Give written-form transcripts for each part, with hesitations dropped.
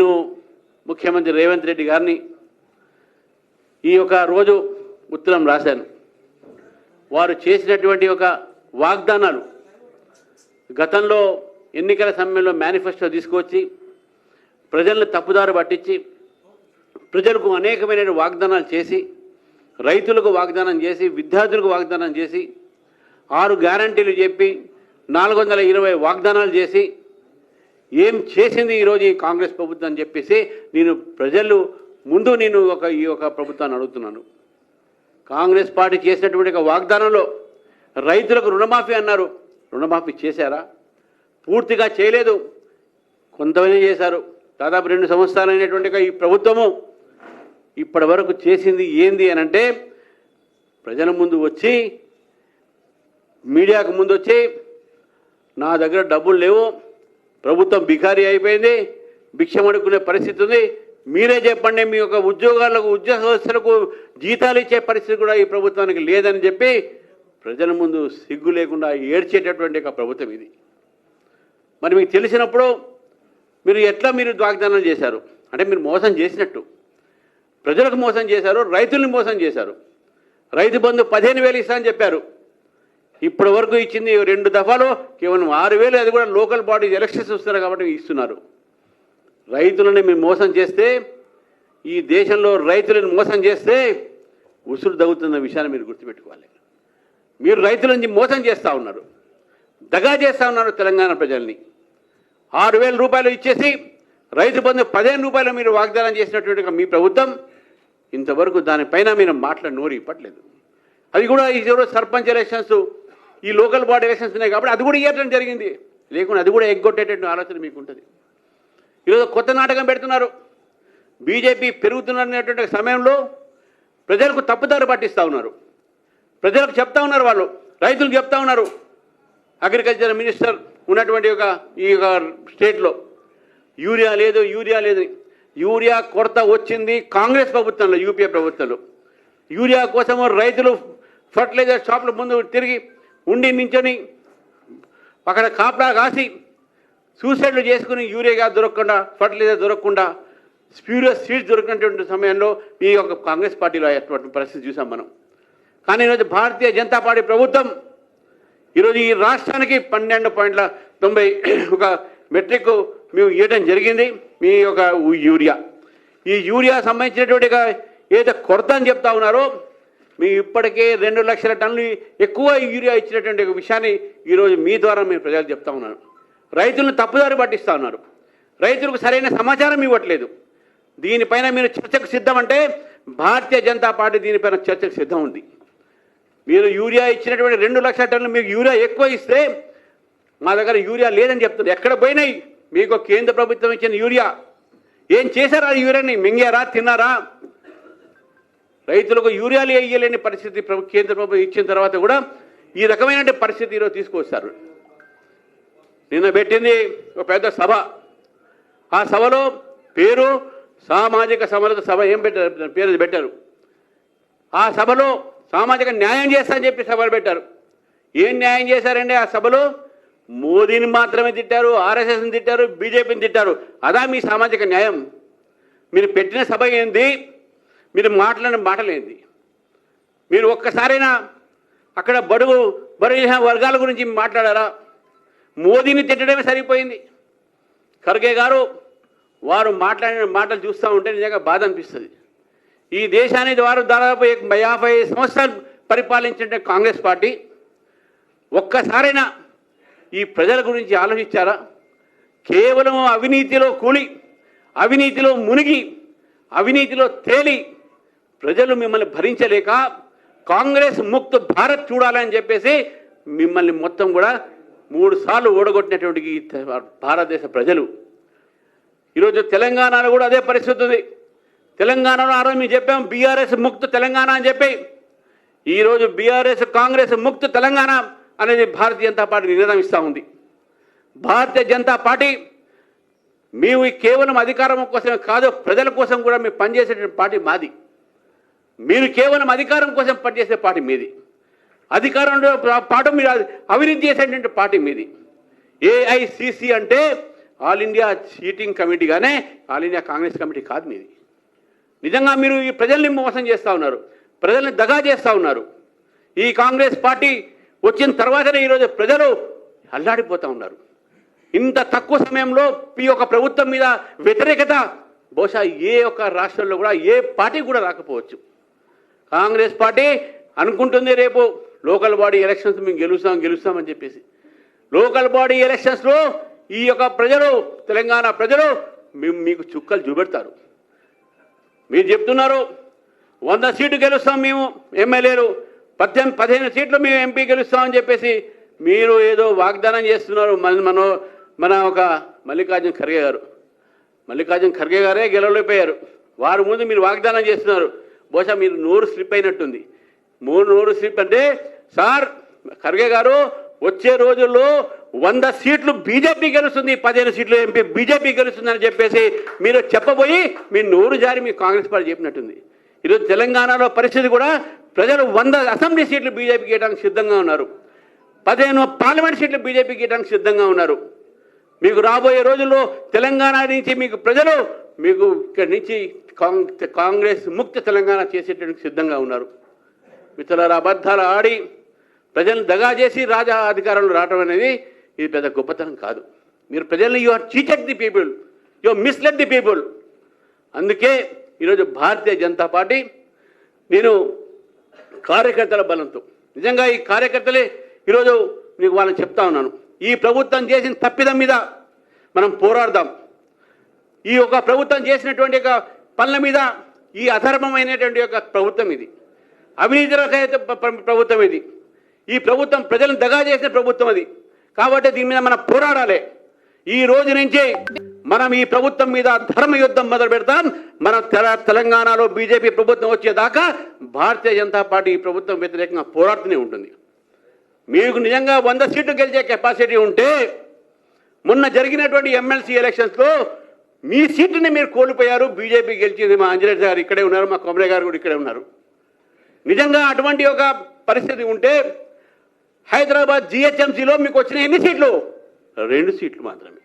నేను ముఖ్యమంత్రి రేవంత్ రెడ్డి గారిని ఈ ఒక రోజు ఉత్తరం రాశాను. వారు చేసినటువంటి ఒక వాగ్దానాలు గతంలో ఎన్నికల సమయంలో మేనిఫెస్టో తీసుకొచ్చి ప్రజలను తప్పుదారి పట్టించి ప్రజలకు అనేకమైన వాగ్దానాలు చేసి రైతులకు వాగ్దానం చేసి విద్యార్థులకు వాగ్దానం చేసి 6 గ్యారంటీలు చెప్పి 420 వాగ్దానాలు చేసి ఏం చేసింది ఈరోజు ఈ కాంగ్రెస్ ప్రభుత్వం అని చెప్పేసి నేను ప్రజలు ముందు నేను ఈ ఒక ప్రభుత్వాన్ని అడుగుతున్నాను. కాంగ్రెస్ పార్టీ చేసినటువంటి వాగ్దానంలో రైతులకు రుణమాఫీ అన్నారు. రుణమాఫీ చేశారా? పూర్తిగా చేయలేదు, కొంతమంది చేశారు. దాదాపు 2 సంవత్సరాలైనటువంటి ఈ ప్రభుత్వము ఇప్పటి వరకు చేసింది ఏంది అని అంటే ప్రజల ముందు వచ్చి మీడియాకు ముందు వచ్చి నా దగ్గర డబ్బులు లేవు, ప్రభుత్వం బికారీ అయిపోయింది, భిక్షం అడుక్కునే పరిస్థితి ఉంది, మీరే చెప్పండి, మీ యొక్క ఉద్యోగస్తులకు జీతాలు ఇచ్చే పరిస్థితి కూడా ఈ ప్రభుత్వానికి లేదని చెప్పి ప్రజల ముందు సిగ్గు లేకుండా ఏడ్చేటటువంటి ఒక ప్రభుత్వం ఇది. మరి మీకు తెలిసినప్పుడు మీరు ఎట్లా వాగ్దానాలు చేశారు అంటే మీరు మోసం చేసినట్టు. ప్రజలకు మోసం చేశారు, రైతుల్ని మోసం చేశారు. రైతు బంధు 15,000 ఇస్తా అని చెప్పారు. ఇప్పటి వరకు ఇచ్చింది 2 దఫాలు కేవలం 6,000, అది కూడా లోకల్ బాడీ ఎలక్షన్స్ వస్తున్నారు కాబట్టి ఇస్తున్నారు. రైతులని మీరు మోసం చేస్తే, ఈ దేశంలో రైతులను మోసం చేస్తే ఉసురు దగుతున్న విషయాన్ని మీరు గుర్తుపెట్టుకోవాలి. మీరు రైతులని మోసం చేస్తూ ఉన్నారు, దగా చేస్తూ ఉన్నారు తెలంగాణ ప్రజల్ని. 6,000 రూపాయలు ఇచ్చేసి రైతు బంధు 15 రూపాయలు మీరు వాగ్దానం చేసినటువంటి మీ ప్రభుత్వం ఇంతవరకు దానిపైన మీరు నోరు ఇప్పట్లేదు. అది కూడా ఈరోజు సర్పంచ్ ఎలక్షన్స్, ఈ లోకల్ బాడీ ఎలక్షన్స్ ఉన్నాయి కాబట్టి అది కూడా ఇవ్వడం జరిగింది. లేకుండా అది కూడా ఎగ్గొట్టేటటువంటి ఆలోచన మీకు ఉంటుంది. ఈరోజు కొత్త నాటకం పెడుతున్నారు. బీజేపీ పెరుగుతున్నటువంటి సమయంలో ప్రజలకు తప్పుదారి పట్టిస్తూ ఉన్నారు. ప్రజలకు చెప్తా ఉన్నారు, వాళ్ళు రైతులకు చెప్తా ఉన్నారు. అగ్రికల్చర్ మినిస్టర్ ఉన్నటువంటి ఈ స్టేట్లో యూరియా లేదు, యూరియా లేదు. యూరియా కొరత వచ్చింది కాంగ్రెస్ ప్రభుత్వంలో, యూపీఏ ప్రభుత్వంలో. యూరియా కోసము రైతులు ఫర్టిలైజర్ షాపుల ముందు తిరిగి నించొని అక్కడ కాపలా కాసి సూసైడ్లు చేసుకుని యూరియా దొరకకుండా, ఫర్టిలైజర్ దొరకకుండా, స్ప్యూరియస్ సీడ్స్ దొరికినటువంటి సమయంలో ఈ యొక్క కాంగ్రెస్ పార్టీలో అటువంటి పరిస్థితి చూసాం మనం. కానీ ఈరోజు భారతీయ జనతా పార్టీ ప్రభుత్వం ఈరోజు ఈ రాష్ట్రానికి 12.90 మెట్రిక్ మేము ఇవ్వడం జరిగింది. మీ యొక్క యూరియా, ఈ యూరియా సంబంధించినటువంటి ఏదైతే కొరత అని చెప్తా ఉన్నారో, మీ ఇప్పటికే 2 లక్షల టన్నులు ఎక్కువ యూరియా ఇచ్చినటువంటి విషయాన్ని ఈరోజు మీ ద్వారా మీరు ప్రజలు చెప్తా ఉన్నారు. రైతులను తప్పుదారి పట్టిస్తూ ఉన్నారు. రైతులకు సరైన సమాచారం ఇవ్వట్లేదు. దీనిపైన మీరు చర్చకు సిద్ధం అంటే భారతీయ జనతా పార్టీ దీనిపైన చర్చకు సిద్ధం ఉంది. మీరు యూరియా ఇచ్చినటువంటి 2 లక్షల టన్నులు మీకు యూరియా ఎక్కువ ఇస్తే మా దగ్గర యూరియా లేదని చెప్తున్నారు. ఎక్కడ పోయినాయి మీకు కేంద్ర ప్రభుత్వం ఇచ్చిన యూరియా? ఏం చేశారా? యూరియాని మింగారా, తిన్నారా? రైతులకు యూరియాలు వేయలేని పరిస్థితి కేంద్ర ప్రభుత్వం ఇచ్చిన తర్వాత కూడా ఈ రకమైన పరిస్థితి ఈరోజు తీసుకొస్తారు. నిన్న పెట్టింది ఒక పెద్ద సభ. ఆ సభలో పేరు సామాజిక సమరత సభ ఏం పెట్టారు, పేరు పెట్టారు. ఆ సభలో సామాజిక న్యాయం చేస్తా అని చెప్పి సభలు పెట్టారు. ఏం న్యాయం చేశారండి ఆ సభలో? మోదీని మాత్రమే తిట్టారు, ఆర్ఎస్ఎస్ని తిట్టారు, బీజేపీని తిట్టారు. అదా మీ సామాజిక న్యాయం? మీరు పెట్టిన సభ ఏంది? మీరు మాట్లాడిన మాటలేంది? మీరు ఒక్కసారైనా అక్కడ బడుగు వర్గాల గురించి మాట్లాడారా? మోదీని తిట్టడమే సరిపోయింది. ఖర్గే గారు వారు మాట్లాడిన మాటలు చూస్తూ ఉంటే నిజంగా బాధ అనిపిస్తుంది. ఈ దేశాన్ని వారు దాదాపు 55 సంవత్సరాలు పరిపాలించిన కాంగ్రెస్ పార్టీ ఒక్కసారైనా ఈ ప్రజల గురించి ఆలోచించారా? కేవలం అవినీతిలో కూలి, అవినీతిలో మునిగి, అవినీతిలో తేలి ప్రజలు మిమ్మల్ని భరించలేక కాంగ్రెస్ ముక్త భారత్ చూడాలని చెప్పేసి మిమ్మల్ని మొత్తం కూడా 3 సార్లు ఓడగొట్టినటువంటి భారతదేశ ప్రజలు. ఈరోజు తెలంగాణలో కూడా అదే పరిస్థితి ఉంది. తెలంగాణలో ఆ రోజు మేము చెప్పాం బీఆర్ఎస్ ముక్త తెలంగాణ అని చెప్పి. ఈరోజు బీఆర్ఎస్ కాంగ్రెస్ ముక్త తెలంగాణ అనేది భారతీయ జనతా పార్టీ నిర్ణయిస్తూ ఉంది. భారతీయ జనతా పార్టీ మేము కేవలం అధికారం కోసమే కాదు, ప్రజల కోసం కూడా మేము పనిచేసేటువంటి పార్టీ మాది. మీరు కేవలం అధికారం కోసం పనిచేసే పార్టీ మీది. అధికారంలో పాటు మీరు అవినీతి చేసేటువంటి పార్టీ మీది. ఏఐసిసి అంటే ఆల్ ఇండియా చీటింగ్ కమిటీగానే ఆల్ ఇండియా కాంగ్రెస్ కమిటీ కాదు మీది. నిజంగా మీరు ఈ ప్రజల్ని మోసం చేస్తూ ఉన్నారు, ప్రజల్ని దగా చేస్తూ ఉన్నారు. ఈ కాంగ్రెస్ పార్టీ వచ్చిన తర్వాతనే ఈరోజు ప్రజలు అల్లాడిపోతూ ఉన్నారు. ఇంత తక్కువ సమయంలో ఈ యొక్క ప్రభుత్వం మీద వ్యతిరేకత బహుశా ఏ ఒక్క రాష్ట్రంలో కూడా ఏ పార్టీ కూడా రాకపోవచ్చు. కాంగ్రెస్ పార్టీ అనుకుంటుంది రేపు లోకల్ బాడీ ఎలక్షన్స్ మేము గెలుస్తామని చెప్పేసి. లోకల్ బాడీ ఎలక్షన్స్లో ఈ యొక్క ప్రజలు, తెలంగాణ ప్రజలు మీకు చుక్కలు చూపెడతారు. మీరు చెప్తున్నారు 100 సీట్లు గెలుస్తాం మేము ఎమ్మెల్యేలు, 15 సీట్లు మేము ఎంపీ గెలుస్తామని చెప్పేసి మీరు ఏదో వాగ్దానం చేస్తున్నారు. మన ఒక మల్లికార్జున ఖర్గే గారే గెలవలేకపోయారు. వారి ముందు మీరు వాగ్దానం చేస్తున్నారు. బహుశా మీరు నోరు స్లిప్ అయినట్టుంది. నోరు స్లిప్ అంటే సార్ ఖర్గే గారు వచ్చే రోజుల్లో 100 సీట్లు బీజేపీ గెలుస్తుంది, 15 సీట్లు ఎంపీ బీజేపీ గెలుస్తుందని చెప్పేసి మీరు చెప్పబోయి మీ నోరు జారి మీ కాంగ్రెస్ పార్టీ చెప్పినట్టుంది. ఈరోజు తెలంగాణలో పరిస్థితి కూడా ప్రజలు 100 అసెంబ్లీ సీట్లు బీజేపీకి ఇవ్వడానికి సిద్ధంగా ఉన్నారు, 15 పార్లమెంట్ సీట్లు బీజేపీకి ఇవ్వడానికి సిద్ధంగా ఉన్నారు. మీకు రాబోయే రోజుల్లో తెలంగాణ నుంచి మీకు ప్రజలు మీకు ఇక్కడి నుంచి కాంగ్రెస్ ముక్త తెలంగాణ చేసేటందుకు సిద్ధంగా ఉన్నారు. మిత్రులారా, అబద్ధాలు ఆడి ప్రజలను దగా చేసి రాజా అధికారంలో రావడం అనేది ఇది పెద్ద గొప్పతనం కాదు. మీరు ప్రజల్ని you are cheated the people, you misled the people. అందుకే ఈరోజు భారతీయ జనతా పార్టీ నేను కార్యకర్తల బలంతో, నిజంగా ఈ కార్యకర్తలే ఈరోజు మీకు వాళ్ళని చెప్తా ఉన్నాను, ఈ ప్రభుత్వం చేసిన తప్పిదం మీద మనం పోరాడదాం. ఈ యొక్క ప్రభుత్వం చేసినటువంటి యొక్క పనుల మీద, ఈ అధర్మమైనటువంటి యొక్క ప్రభుత్వం ఇది, అవినీతి రహిత ప్రభుత్వం ఇది, ఈ ప్రభుత్వం ప్రజలను దగా చేసిన ప్రభుత్వం అది. కాబట్టి దీని మీద మనం పోరాడాలి. ఈ రోజు నుంచి మనం ఈ ప్రభుత్వం మీద ధర్మ యుద్ధం మొదలు పెడతాం. మన తెలంగాణలో బీజేపీ ప్రభుత్వం వచ్చేదాకా భారతీయ జనతా పార్టీ ఈ ప్రభుత్వం వ్యతిరేకంగా పోరాడుతూనే ఉంటుంది. మీకు నిజంగా 100 సీట్లు గెలిచే కెపాసిటీ ఉంటే మొన్న జరిగినటువంటి ఎమ్మెల్సీ ఎలక్షన్స్లో మీ సీట్ని మీరు కోల్పోయారు, బీజేపీ గెలిచింది. మా అంజనేయ గారు ఇక్కడే ఉన్నారు, మా కొమరే గారు కూడా ఇక్కడే ఉన్నారు. నిజంగా అటువంటి ఒక పరిస్థితి ఉంటే హైదరాబాద్ జిహెచ్ఎంసీలో మీకు వచ్చిన ఎన్ని సీట్లు? 2 సీట్లు మాత్రమే.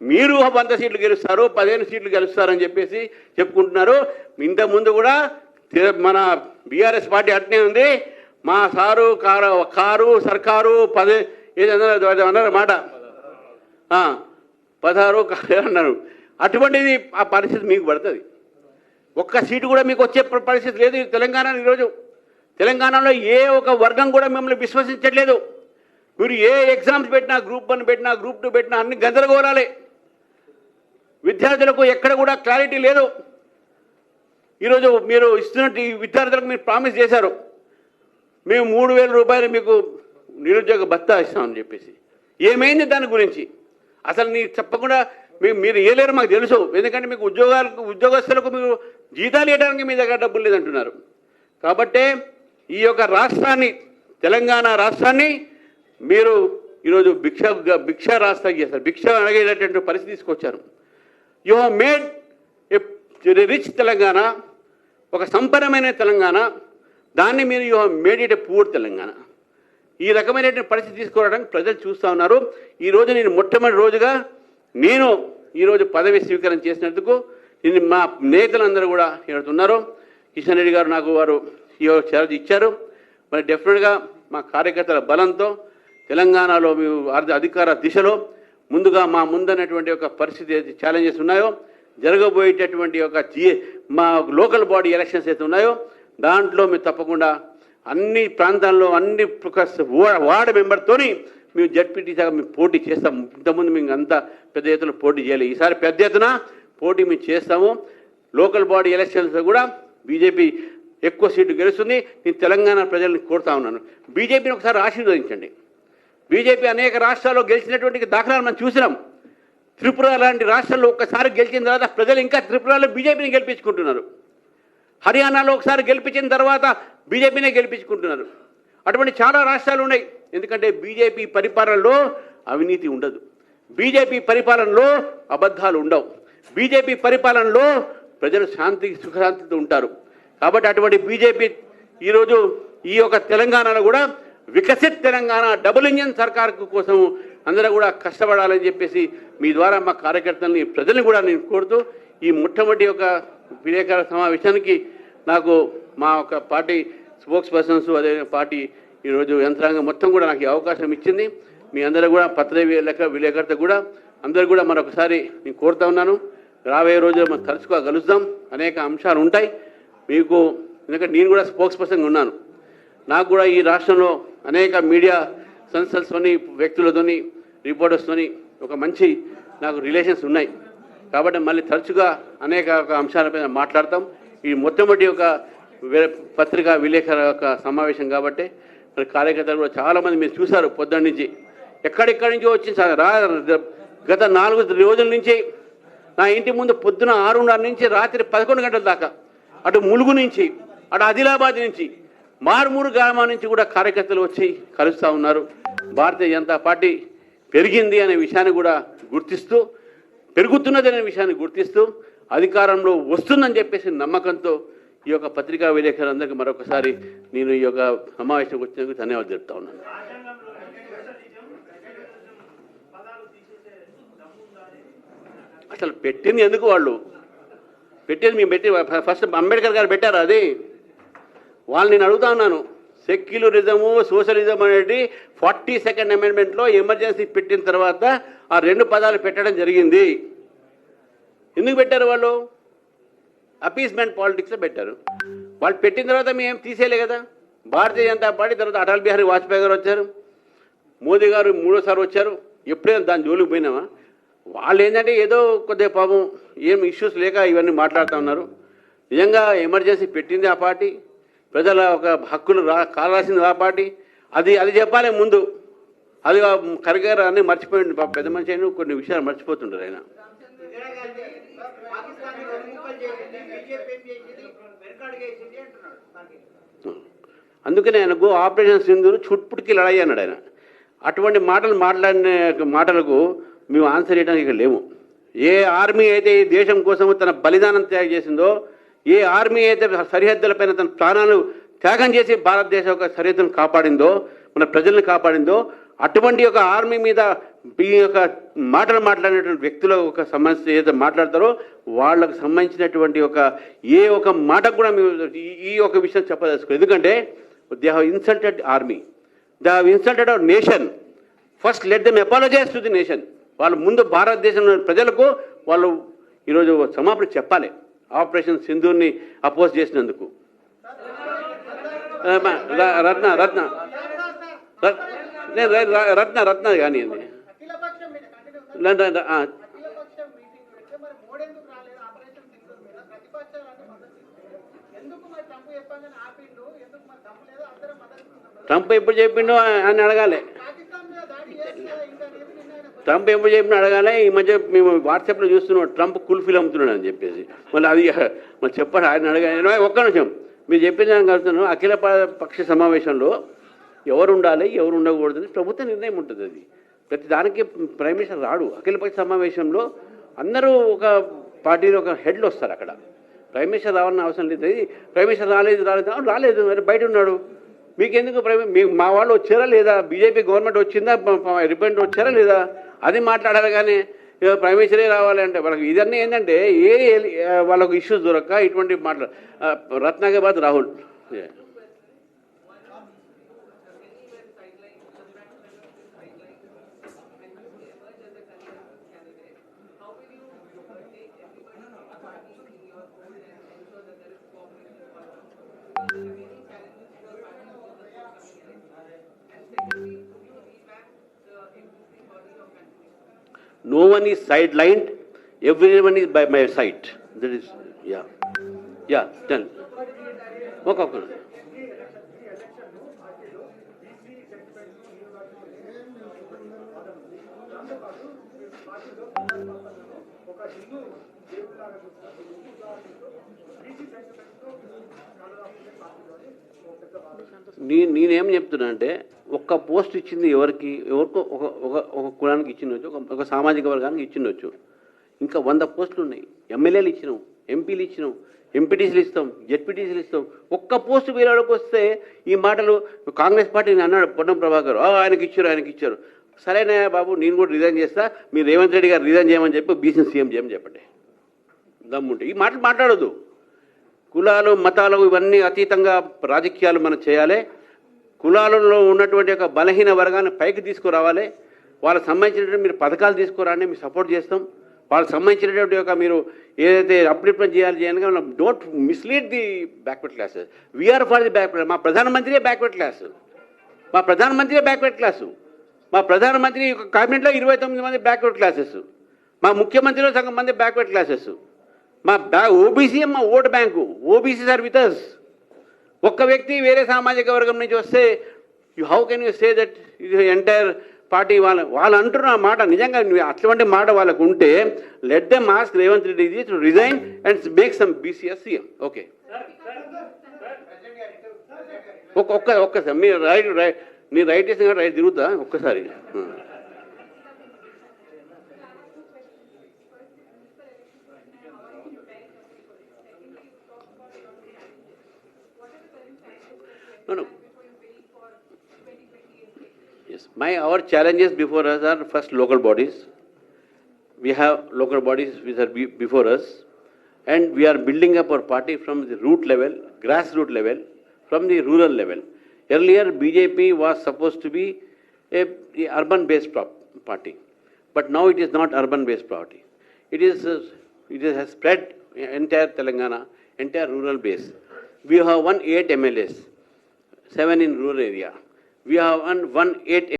మీరు 100 సీట్లు గెలుస్తారు, 15 సీట్లు గెలుస్తారని చెప్పేసి చెప్పుకుంటున్నారు. ఇంతకుముందు కూడా మన బీఆర్ఎస్ పార్టీ అట్నే ఉంది. మా సారు కారు సర్కారు 10 ఏదన్నారు మాట 16 అన్నారు. అటువంటిది ఆ పరిస్థితి మీకు పడుతుంది. ఒక్క సీటు కూడా మీకు వచ్చే పరిస్థితి లేదు తెలంగాణ. ఈరోజు తెలంగాణలో ఏ ఒక వర్గం కూడా మిమ్మల్ని విశ్వసించట్లేదు. మీరు ఏ ఎగ్జామ్స్ పెట్టినా, గ్రూప్ 1 పెట్టినా, గ్రూప్ 2 పెట్టినా అన్ని గందరగోళాలే. విద్యార్థులకు ఎక్కడ కూడా క్లారిటీ లేదు. ఈరోజు మీరు ఇస్తున్నట్టు ఈ విద్యార్థులకు మీరు ప్రామిస్ చేశారు, మేము 3000 రూపాయలు మీకు నిరుద్యోగ భత్తా ఇస్తామని చెప్పేసి. ఏమైంది దాని గురించి? అసలు మీరు చెప్పకుండా మీరు ఏలేరు మాకు తెలుసు. ఎందుకంటే మీకు ఉద్యోగస్తులకు మీరు జీతాలు ఇవ్వడానికి మీ దగ్గర డబ్బులు లేదంటున్నారు. కాబట్టే ఈ యొక్క రాష్ట్రాన్ని, తెలంగాణ రాష్ట్రాన్ని మీరు ఈరోజు భిక్ష రాష్ట్రం చేస్తారు, భిక్ష అడిగేటటువంటి పరిస్థితి తీసుకొచ్చారు. You have made A rich Telangana, ఒక సంపన్నమైన తెలంగాణ, దాన్ని మీరు you have made it a poor Telangana. ఈ రకమైనటువంటి పరిస్థితి తీసుకురావడానికి ప్రజలు చూస్తూ ఉన్నారు. ఈరోజు నేను మొట్టమొదటి రోజుగా నేను ఈరోజు పదవి స్వీకారం చేసినందుకు నేను మా నేతలందరూ కూడా ఉన్నారు. కిషన్ రెడ్డి గారు నాకు వారు ఈ ఛార్జ్ ఇచ్చారు. మరి డెఫినెట్గా మా కార్యకర్తల బలంతో తెలంగాణలో మేము అధికార దిశలో ముందుగా మా ముందన్నటువంటి ఒక పరిస్థితి ఏదైతే ఛాలెంజెస్ ఉన్నాయో, జరగబోయేటటువంటి ఒక మా లోకల్ బాడీ ఎలక్షన్స్ అయితే ఉన్నాయో దాంట్లో మేము తప్పకుండా అన్ని ప్రాంతాల్లో అన్ని వార్డు మెంబర్తోని మేము జడ్పీటీసీగా మేము పోటీ చేస్తాం. ఇంతకుముందు మేము అంతా పెద్ద ఎత్తున పోటీ చేయాలి. ఈసారి పెద్ద ఎత్తున పోటీ మేము చేస్తాము. లోకల్ బాడీ ఎలక్షన్స్ కూడా బీజేపీ ఎక్కువ సీట్లు గెలుస్తుంది. నేను తెలంగాణ ప్రజల్ని కోరుతా ఉన్నాను, బీజేపీని ఒకసారి ఆశీర్వదించండి. బీజేపీ అనేక రాష్ట్రాల్లో గెలిచినటువంటి దాఖలాలు మనం చూసినాం. త్రిపుర లాంటి రాష్ట్రాల్లో ఒక్కసారి గెలిచిన తర్వాత ప్రజలు ఇంకా త్రిపురలో బీజేపీని గెలిపించుకుంటున్నారు. హర్యానాలో ఒకసారి గెలిపించిన తర్వాత బీజేపీనే గెలిపించుకుంటున్నారు. అటువంటి చాలా రాష్ట్రాలు ఉన్నాయి. ఎందుకంటే బీజేపీ పరిపాలనలో అవినీతి ఉండదు, బీజేపీ పరిపాలనలో అబద్ధాలు ఉండవు, బీజేపీ పరిపాలనలో ప్రజలు సుఖశాంతితో ఉంటారు. కాబట్టి అటువంటి బీజేపీ ఈరోజు ఈ యొక్క తెలంగాణలో కూడా వికసిత్ తెలంగాణ డబుల్ ఇంజన్ సర్కార్ కోసం అందరూ కూడా కష్టపడాలని చెప్పేసి మీ ద్వారా మా కార్యకర్తల్ని ప్రజల్ని కూడా నేను కోరుతూ ఈ మొట్టమొదటి యొక్క విలేకరుల సమావేశానికి నాకు మా ఒక పార్టీ స్పోక్స్ పర్సన్స్ అదే పార్టీ ఈరోజు యంత్రాంగం మొత్తం కూడా నాకు ఈ అవకాశం ఇచ్చింది. మీ అందరూ కూడా విలేకరులతో కూడా అందరూ కూడా మరొకసారి నేను కోరుతా ఉన్నాను. రాబోయే రోజుల్లో మనం తరచుగా కలుద్దాం. అనేక అంశాలు ఉంటాయి మీకు. ఎందుకంటే నేను కూడా స్పోక్స్ పర్సన్గా ఉన్నాను. నాకు కూడా ఈ రాష్ట్రంలో అనేక మీడియా సంస్థలతోని వ్యక్తులతోని రిపోర్టర్స్తోని ఒక మంచి నాకు రిలేషన్స్ ఉన్నాయి. కాబట్టి మళ్ళీ తరచుగా అనేక అంశాలపై మాట్లాడతాం. ఈ మొట్టమొదటి ఒక పత్రికా విలేకరుల యొక్క సమావేశం కాబట్టి మరి కార్యకర్తలు కూడా చాలామంది మీరు చూశారు. పొద్దున్న నుంచి ఎక్కడెక్కడి నుంచో వచ్చి గత 4 రోజుల నుంచి నా ఇంటి ముందు పొద్దున 6:30 నుంచి రాత్రి 11 గంటల దాకా అటు ములుగు నుంచి అటు ఆదిలాబాద్ నుంచి మారుమూరు గ్రామాల నుంచి కూడా కార్యకర్తలు వచ్చి కలుస్తూ ఉన్నారు. భారతీయ జనతా పార్టీ పెరిగింది అనే విషయాన్ని కూడా గుర్తిస్తూ, పెరుగుతున్నది అనే విషయాన్ని గుర్తిస్తూ, అధికారంలో వస్తుందని చెప్పేసి నమ్మకంతో ఈ యొక్క పత్రికా విలేకరులందరికీ మరొకసారి నేను ఈ యొక్క సమావేశం వచ్చినందుకు ధన్యవాదాలు చెప్తా ఉన్నాను. అసలు పెట్టింది ఎందుకు వాళ్ళు పెట్టేది మేము పెట్టి ఫస్ట్ అంబేద్కర్ గారు పెట్టారు. అది వాళ్ళు నేను అడుగుతా ఉన్నాను. సెక్యులరిజము సోషలిజం అనేది 42nd అమెండ్మెంట్లో ఎమర్జెన్సీ పెట్టిన తర్వాత ఆ 2 పదాలు పెట్టడం జరిగింది. ఎందుకు పెట్టారు వాళ్ళు? అపీస్మెంట్ పాలిటిక్స్లో పెట్టారు. వాళ్ళు పెట్టిన తర్వాత మేము తీసేయలే కదా. భారతీయ జనతా పార్టీ తర్వాత అటల్ బిహారీ వాజ్పేయి గారు వచ్చారు, మోదీ గారు 3వ వచ్చారు. ఎప్పుడైనా దాని జోలికి పోయినామా? వాళ్ళు ఏంటంటే ఏదో కొద్దిగా పాపం ఏం ఇష్యూస్ లేక ఇవన్నీ మాట్లాడుతూ ఉన్నారు. నిజంగా ఎమర్జెన్సీ పెట్టింది ఆ పార్టీ, ప్రజల ఒక హక్కులు కావాల్సింది ఆ పార్టీ. అది చెప్పాలి ముందు. అది కరిగారు అన్నీ మర్చిపోయింది పెద్ద మనిషి అయినా కొన్ని విషయాలు మర్చిపోతుంటారు ఆయన. అందుకనే ఆయనకు ఆపరేషన్ సింధూరు చుట్పుటికి లడాయి అన్నాడు ఆయన. అటువంటి మాటలు మాటలకు మేము ఆన్సర్ చేయడానికి ఇక్కడ లేము. ఏ ఆర్మీ అయితే ఈ దేశం కోసం తన బలిదానం త్యాగం చేసిందో, ఏ ఆర్మీ అయితే సరిహద్దులపైన తన ప్రాణాలు త్యాగం చేసి భారతదేశ యొక్క సరిహద్దులను కాపాడిందో, మన ప్రజల్ని కాపాడిందో, అటువంటి ఒక ఆర్మీ మీద ఈ యొక్క మాటలు మాట్లాడినటువంటి వ్యక్తుల ఒక సమస్య ఏదైతే మాట్లాడతారో వాళ్ళకు సంబంధించినటువంటి ఏ ఒక మాటకు కూడా మేము ఈ ఒక విషయం చెప్పదలుచుకోలేదు. ఎందుకంటే they have insulted army, they have insulted our nation. First let them apologise to the nation. వాళ్ళు ముందు భారతదేశంలోని ప్రజలకు వాళ్ళు ఈరోజు క్షమాపణ చెప్పాలి ఆపరేషన్ సింధూర్ని అపోజ్ చేసినందుకు. రత్న రత్న రత్న రత్న కానీ ట్రంప్ ఎప్పుడు చెప్పిండో అని అడగాలి. ట్రంప్ ఎప్పుడు చెప్పినా అడగాలి. ఈ మధ్య మేము వాట్సాప్లో చూస్తున్నాం ట్రంప్ కుల్ఫీలు అమ్ముతున్నాడు అని చెప్పేసి. మళ్ళీ అది మళ్ళీ చెప్పాడు ఆయన అడగాలి. ఒక్క నిమిషం మీరు చెప్పిన దానికి అడుగుతున్నాను. అఖిల పక్ష సమావేశంలో ఎవరు ఉండాలి ఎవరు ఉండకూడదని ప్రభుత్వ నిర్ణయం ఉంటుంది. అది ప్రతి దానికి ప్రైమ్ మినిస్టర్ రాడు. అఖిలపక్ష సమావేశంలో అందరూ ఒక పార్టీలో ఒక హెడ్లు వస్తారు. అక్కడ ప్రైమ్ మినిస్టర్ రావాలని అవసరం లేదు. ప్రైమ్ మినిస్టర్ రాలేదు మరి బయట ఉన్నాడు. మీకెందుకు మా వాళ్ళు వచ్చారా లేదా? బీజేపీ గవర్నమెంట్ వచ్చిందా? రిప్రజెంట్ వచ్చారా లేదా? అది మాట్లాడాలి. కానీ ప్రైమ్ మినిస్టరే రావాలంటే వాళ్ళకి ఇదన్నీ ఏంటంటే వాళ్ళకు ఇష్యూస్ దొరక్క ఇటువంటి రత్నాగాబాద్ Rahul No one is sidelined, everyone is by my side. That is, yeah, done. Okay. నేనేం చెప్తున్నా అంటే ఒక్క పోస్ట్ ఇచ్చింది ఎవరికో ఒక కులానికి ఇచ్చిండొచ్చు, ఒక సామాజిక వర్గానికి ఇచ్చిండొచ్చు. ఇంకా 100 పోస్టులు ఉన్నాయి. ఎమ్మెల్యేలు ఇచ్చినాం, ఎంపీలు ఇచ్చినాం, ఎంపీటీసీలు ఇస్తాం, జెడ్పీటీసీలు ఇస్తాం. ఒక్క పోస్టు వేరేకి వస్తే ఈ మాటలు కాంగ్రెస్ పార్టీని అన్నాడు పొన్నం ప్రభాకర్ ఆయనకి ఇచ్చారు. సరేనా బాబు నేను కూడా రిజైన్ చేస్తా, మీరు రేవంత్ రెడ్డి గారు రిజైన్ చేయమని చెప్పి బీసీ సీఎం చేయమని చెప్పండి. దమ్ముంటే ఈ మాటలు మాట్లాడొద్దు. కులాలు మతాలు ఇవన్నీ అతీతంగా రాజకీయాలు మనం చేయాలి. కులాలలో ఉన్నటువంటి ఒక బలహీన వర్గాన్ని పైకి తీసుకురావాలి. వాళ్ళకి సంబంధించినటువంటి మీరు పథకాలు తీసుకురాండి, మేము సపోర్ట్ చేస్తాం. వాళ్ళకి సంబంధించినటువంటి ఒక మీరు ఏదైతే అప్లిప్మెంట్ చేయాలి కానీ don't mislead the backward classes. We are for the backward. మా ప్రధానమంత్రియే బ్యాక్వర్డ్ క్లాసు. మా ప్రధానమంత్రియే బ్యాక్వర్డ్ క్లాసు. మా ప్రధానమంత్రి క్యాబినెట్లో 29 మంది బ్యాక్వర్డ్ క్లాసెస్. మా ముఖ్యమంత్రిలో సగం మంది బ్యాక్వర్డ్ క్లాసెస్. మా ఓబీసీ మా vote bank. OBCs are with us. ఒక్క వ్యక్తి వేరే సామాజిక వర్గం నుంచి వస్తే how can you say that ఇది ఎంటైర్ పార్టీ వాళ్ళు అంటున్న మాట నిజంగా అటువంటి మాట వాళ్ళకు ఉంటే let them ask Revanth Reddy to resign and make some BCs CM. Okay ఒక్కసారి మీరు రైట్ చేసిన రైట్ తిరుగుతా ఒక్కసారి. No. Yes, our challenges before us are first local bodies. We have local bodies which are before us, and we are building up our party from the root level, grassroots level, from the rural level. Earlier, BJP was supposed to be a urban-based party, but now it is not urban-based party. It has spread entire Telangana, entire rural base. We have won 8 MLAs. 7 in rural area. We have won 8